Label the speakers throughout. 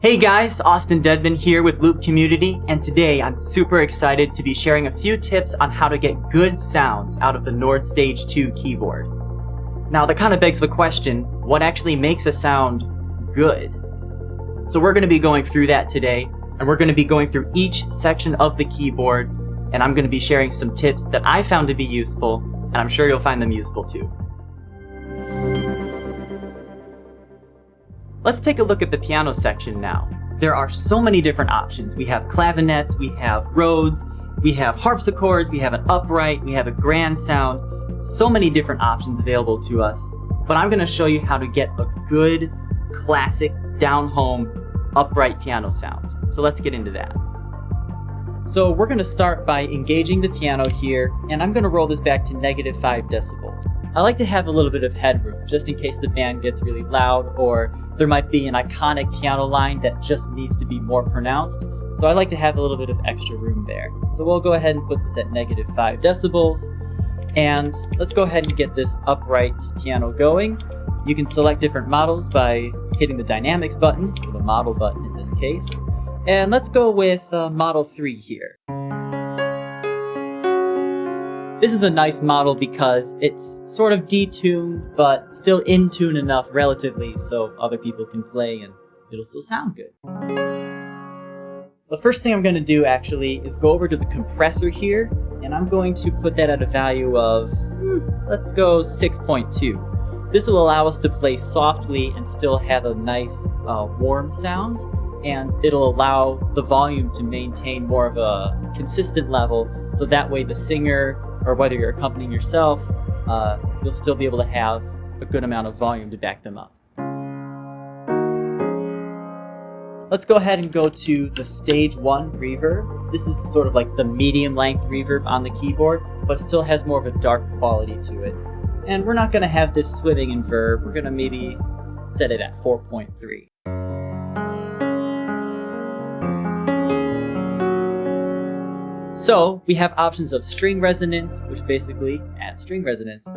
Speaker 1: Hey guys, Austin Dedman here with Loop Community, and today I'm super excited to be sharing a few tips on how to get good sounds out of the Nord Stage 2 keyboard. Now that kind of begs the question, what actually makes a sound good? So we're going to be going through that today, and we're going to be going through each section of the keyboard, and I'm going to be sharing some tips that I found to be useful, and I'm sure you'll find them useful too. Let's take a look at the piano section now. There are so many different options. We have clavinets, we have Rhodes, we have harpsichords, we have an upright, we have a grand sound. So many different options available to us. But I'm going to show you how to get a good, classic, down-home, upright piano sound. So let's get into that. So we're going to start by engaging the piano here, and I'm going to roll this back to -5 decibels. I like to have a little bit of headroom, just in case the band gets really loud, or there might be an iconic piano line that just needs to be more pronounced. So I like to have a little bit of extra room there. So we'll go ahead and put this at -5 decibels. And let's go ahead and get this upright piano going. You can select different models by hitting the Dynamics button, or the Model button in this case. And let's go with Model 3 here. This is a nice model because it's sort of detuned, but still in tune enough relatively so other people can play and it'll still sound good. The first thing I'm going to do actually is go over to the compressor here, and I'm going to put that at a value of, let's go 6.2. This will allow us to play softly and still have a nice warm sound, and it'll allow the volume to maintain more of a consistent level, so that way the singer, or whether you're accompanying yourself, you'll still be able to have a good amount of volume to back them up. Let's go ahead and go to the Stage 1 reverb. This is sort of like the medium length reverb on the keyboard, but it still has more of a dark quality to it. And we're not going to have this swimming in verb. We're going to maybe set it at 4.3. So we have options of string resonance, which basically adds string resonance.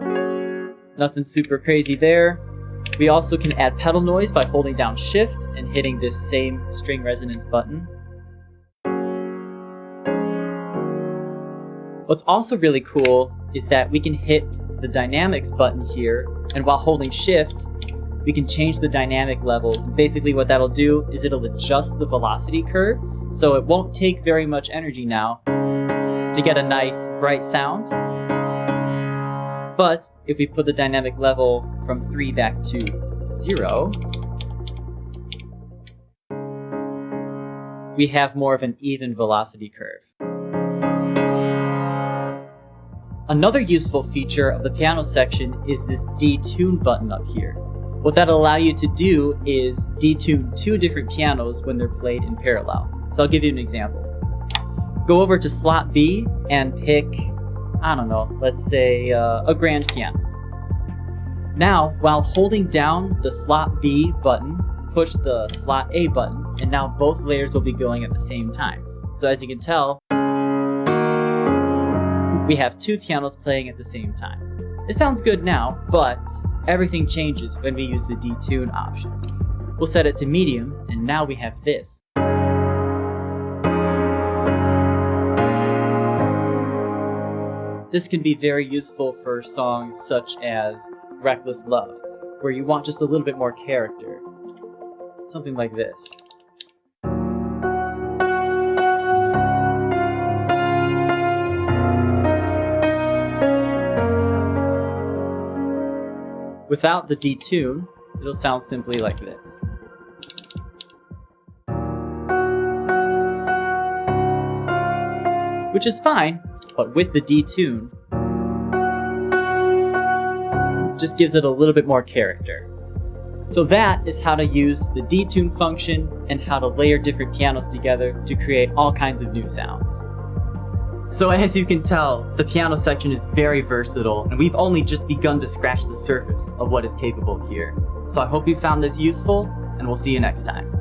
Speaker 1: Nothing super crazy there. We also can add pedal noise by holding down Shift and hitting this same string resonance button. What's also really cool is that we can hit the Dynamics button here, and while holding Shift, we can change the dynamic level. Basically what that'll do is it'll adjust the velocity curve, so it won't take very much energy now to get a nice bright sound. But if we put the dynamic level from 3 back to 0, we have more of an even velocity curve. Another useful feature of the piano section is this detune button up here. What that'll allow you to do is detune 2 different pianos when they're played in parallel. So I'll give you an example. Go over to slot B and pick, I don't know, let's say a grand piano. Now, while holding down the slot B button, push the slot A button, and now both layers will be going at the same time. So as you can tell, we have 2 pianos playing at the same time. It sounds good now, but everything changes when we use the detune option. We'll set it to medium, and now we have this. This can be very useful for songs such as Reckless Love, where you want just a little bit more character. Something like this. Without the detune, it'll sound simply like this. Which is fine, but with the detune, just gives it a little bit more character. So that is how to use the detune function and how to layer different pianos together to create all kinds of new sounds. So as you can tell, the piano section is very versatile, and we've only just begun to scratch the surface of what is capable here. So I hope you found this useful, and we'll see you next time.